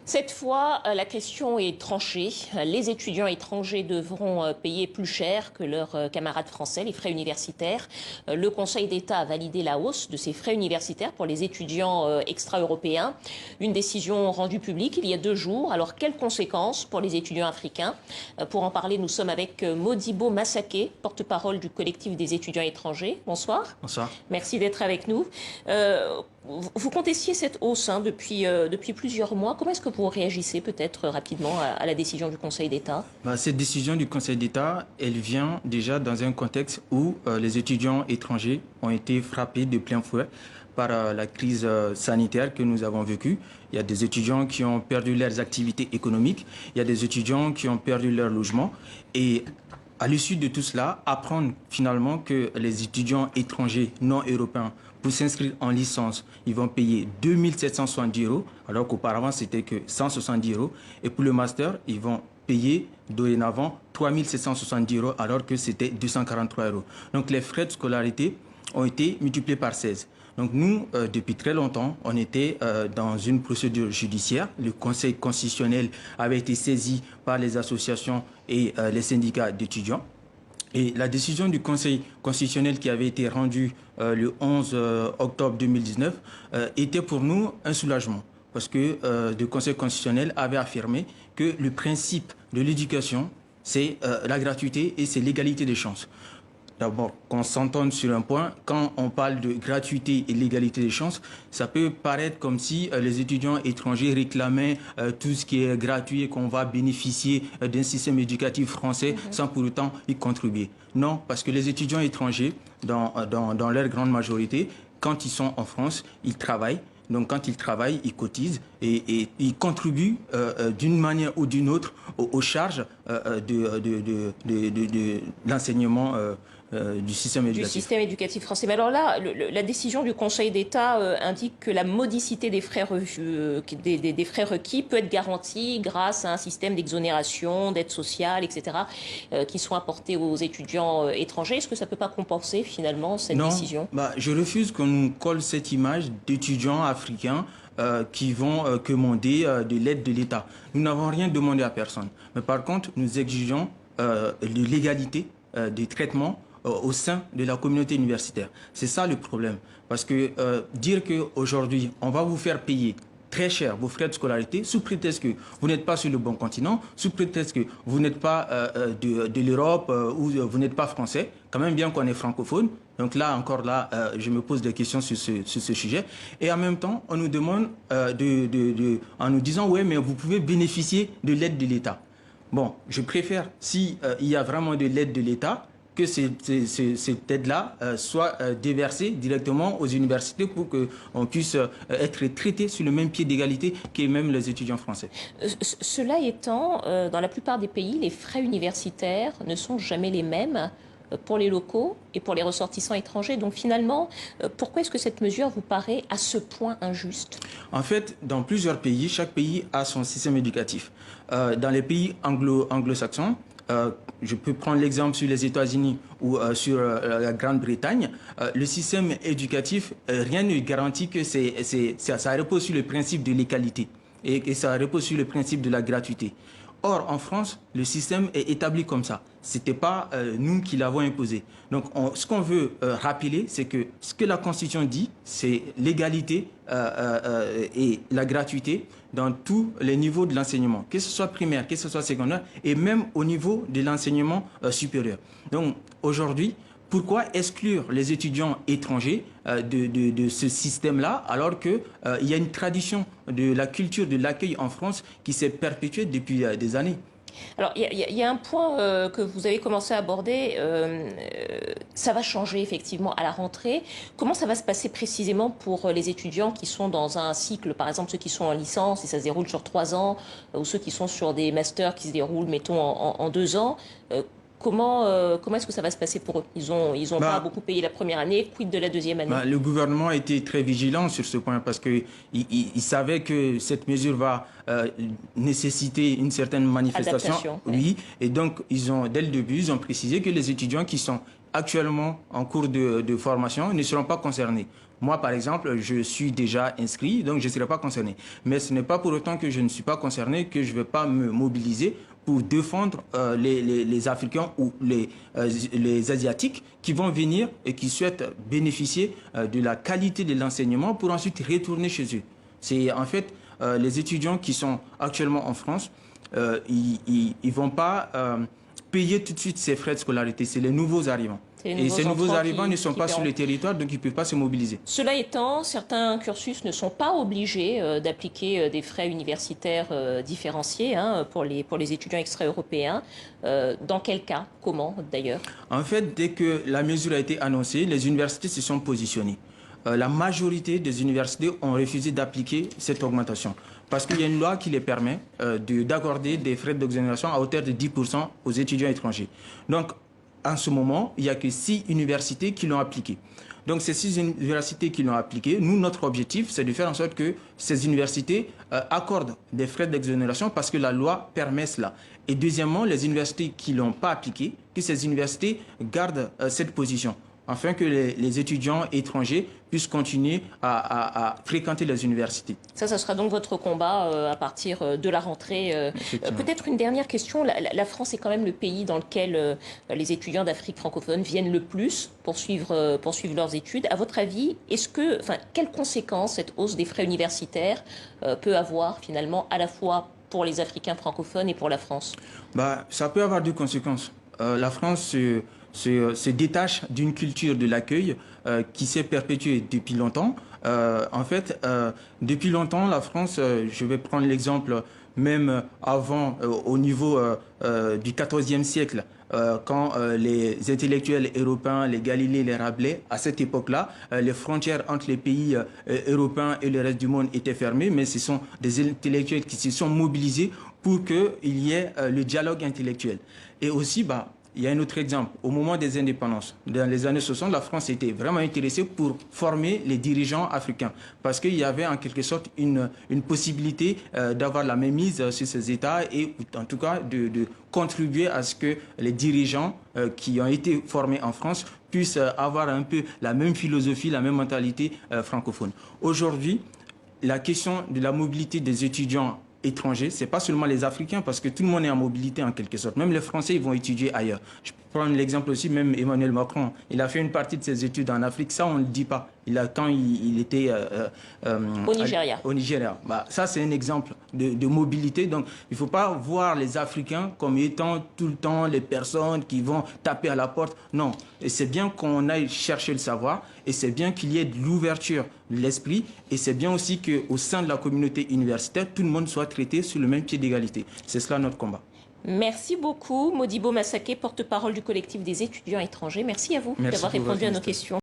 Cette fois, la question est tranchée. Les étudiants étrangers devront payer plus cher que leurs camarades français, les frais universitaires. Le Conseil d'État a validé la hausse de ces frais universitaires pour les étudiants extra-européens. Une décision rendue publique il y a 2 jours. Alors, quelles conséquences pour les étudiants africains? Pour en parler, nous sommes avec Modibo Massaké, porte-parole du collectif des étudiants étrangers. Bonsoir. Bonsoir. Merci d'être avec nous. Vous contestiez cette hausse depuis plusieurs mois. Comment est-ce que vous réagissez peut-être rapidement à la décision du Conseil d'État? Cette décision du Conseil d'État, elle vient déjà dans un contexte où les étudiants étrangers ont été frappés de plein fouet par la crise sanitaire que nous avons vécue. Il y a des étudiants qui ont perdu leurs activités économiques, il y a des étudiants qui ont perdu leur logement. Et à l'issue de tout cela, apprendre finalement que les étudiants étrangers non européens, pour s'inscrire en licence, ils vont payer 2 770 €, alors qu'auparavant, c'était que 170 €. Et pour le master, ils vont payer dorénavant 3 770 €, alors que c'était 243 €. Donc les frais de scolarité ont été multipliés par 16. Donc nous, depuis très longtemps, on était dans une procédure judiciaire. Le Conseil constitutionnel avait été saisi par les associations et les syndicats d'étudiants. Et la décision du Conseil constitutionnel qui avait été rendue le 11 octobre 2019 était pour nous un soulagement. Parce que le Conseil constitutionnel avait affirmé que le principe de l'éducation, c'est la gratuité et c'est l'égalité des chances. D'abord, qu'on s'entende sur un point, quand on parle de gratuité et l'égalité des chances, ça peut paraître comme si les étudiants étrangers réclamaient tout ce qui est gratuit et qu'on va bénéficier d'un système éducatif français sans pour autant y contribuer. Non, parce que les étudiants étrangers, dans leur grande majorité, quand ils sont en France, ils travaillent. Donc quand ils travaillent, ils cotisent et ils contribuent d'une manière ou d'une autre aux charges de l'enseignement du système éducatif. Du système éducatif français. Mais alors là, la décision du Conseil d'État indique que la modicité des frais requis peut être garantie grâce à un système d'exonération, d'aide sociale, etc., qui sont apportés aux étudiants étrangers. Est-ce que ça ne peut pas compenser finalement cette décision? Je refuse qu'on nous colle cette image d'étudiants africains qui vont commander de l'aide de l'État. Nous n'avons rien demandé à personne. Mais par contre, nous exigeons l'égalité des traitements au sein de la communauté universitaire. C'est ça le problème. Parce que dire qu'aujourd'hui, on va vous faire payer très cher vos frais de scolarité sous prétexte que vous n'êtes pas sur le bon continent, sous prétexte que vous n'êtes pas de l'Europe ou vous n'êtes pas français, quand même bien qu'on est francophone. Donc là, encore là, je me pose des questions sur ce sujet. Et en même temps, on nous demande, en nous disant, ouais, mais vous pouvez bénéficier de l'aide de l'État. Bon, je préfère, s'il y a vraiment de l'aide de l'État, que cette aide-là soit déversée directement aux universités pour qu'on puisse être traité sur le même pied d'égalité que même les étudiants français. Cela étant, dans la plupart des pays, les frais universitaires ne sont jamais les mêmes pour les locaux et pour les ressortissants étrangers. Donc finalement, pourquoi est-ce que cette mesure vous paraît à ce point injuste? En fait, dans plusieurs pays, chaque pays a son système éducatif. Dans les pays anglo-saxons, je peux prendre l'exemple sur les États-Unis ou sur la Grande-Bretagne. Le système éducatif, rien ne garantit que ça repose sur le principe de l'égalité et ça repose sur le principe de la gratuité. Or, en France, le système est établi comme ça. Ce n'était pas nous qui l'avons imposé. Donc, ce qu'on veut rappeler, c'est que ce que la Constitution dit, c'est l'égalité et la gratuité dans tous les niveaux de l'enseignement, que ce soit primaire, que ce soit secondaire, et même au niveau de l'enseignement supérieur. Donc, aujourd'hui, pourquoi exclure les étudiants étrangers de ce système-là, alors qu'il y a une tradition de la culture de l'accueil en France qui s'est perpétuée depuis des années? Alors, il y a un point que vous avez commencé à aborder. Ça va changer effectivement à la rentrée. Comment ça va se passer précisément pour les étudiants qui sont dans un cycle, par exemple ceux qui sont en licence et ça se déroule sur 3 ans, ou ceux qui sont sur des masters qui se déroulent, mettons, en 2 ans? Comment est-ce que ça va se passer pour eux? Ils ont pas beaucoup payé la première année, quid de la deuxième année? Le gouvernement a été très vigilant sur ce point parce qu'il savait que cette mesure va nécessiter une certaine manifestation. Adaptation, oui, et donc dès le début, ils ont précisé que les étudiants qui sont actuellement en cours de formation ne seront pas concernés. Moi, par exemple, je suis déjà inscrit, donc je ne serai pas concerné. Mais ce n'est pas pour autant que je ne suis pas concerné que je ne vais pas me mobiliser pour défendre les Africains ou les Asiatiques qui vont venir et qui souhaitent bénéficier de la qualité de l'enseignement pour ensuite retourner chez eux. C'est en fait les étudiants qui sont actuellement en France, ils ne vont pas payer tout de suite ces frais de scolarité. C'est les nouveaux arrivants. Et ces nouveaux arrivants ne sont pas sur le territoire, donc ils ne peuvent pas se mobiliser. Cela étant, certains cursus ne sont pas obligés d'appliquer des frais universitaires différenciés pour les étudiants extra-européens. Dans quel cas? Comment d'ailleurs? En fait, dès que la mesure a été annoncée, les universités se sont positionnées. La majorité des universités ont refusé d'appliquer cette augmentation parce qu'il y a une loi qui les permet d'accorder des frais d'exonération à hauteur de 10% aux étudiants étrangers. Donc, en ce moment, il n'y a que 6 universités qui l'ont appliqué. Donc, ces 6 universités qui l'ont appliqué, nous, notre objectif, c'est de faire en sorte que ces universités accordent des frais d'exonération parce que la loi permet cela. Et deuxièmement, les universités qui ne l'ont pas appliqué, que ces universités gardent cette position, afin que les étudiants étrangers puissent continuer à fréquenter les universités. Ça sera donc votre combat à partir de la rentrée. Peut-être une dernière question. La France est quand même le pays dans lequel les étudiants d'Afrique francophone viennent le plus pour suivre leurs études. À votre avis, quelles conséquences cette hausse des frais universitaires peut avoir finalement à la fois pour les Africains francophones et pour la France? Ça peut avoir deux conséquences. La France se détache d'une culture de l'accueil qui s'est perpétuée depuis longtemps. Depuis longtemps, la France, je vais prendre l'exemple même avant, au niveau du XIVe siècle, quand les intellectuels européens, les Galilée, les Rabelais, à cette époque-là, les frontières entre les pays européens et le reste du monde étaient fermées, mais ce sont des intellectuels qui se sont mobilisés pour qu'il y ait le dialogue intellectuel. Et aussi, il y a un autre exemple. Au moment des indépendances, dans les années 60, la France était vraiment intéressée pour former les dirigeants africains parce qu'il y avait en quelque sorte une possibilité d'avoir la mainmise sur ces États et en tout cas de contribuer à ce que les dirigeants qui ont été formés en France puissent avoir un peu la même philosophie, la même mentalité francophone. Aujourd'hui, la question de la mobilité des étudiants étrangers, ce n'est pas seulement les Africains, parce que tout le monde est en mobilité en quelque sorte. Même les Français, ils vont étudier ailleurs. Je prends l'exemple aussi, même Emmanuel Macron, il a fait une partie de ses études en Afrique, ça on ne le dit pas. Quand il était au Nigeria. Ça, c'est un exemple de mobilité. Donc, il ne faut pas voir les Africains comme étant tout le temps les personnes qui vont taper à la porte. Non. Et c'est bien qu'on aille chercher le savoir et c'est bien qu'il y ait de l'ouverture de l'esprit et c'est bien aussi qu'au sein de la communauté universitaire, tout le monde soit traité sur le même pied d'égalité. C'est cela notre combat. Merci beaucoup, Modibo Massaké, porte-parole du collectif des étudiants étrangers. Merci à vous d'avoir répondu à nos questions.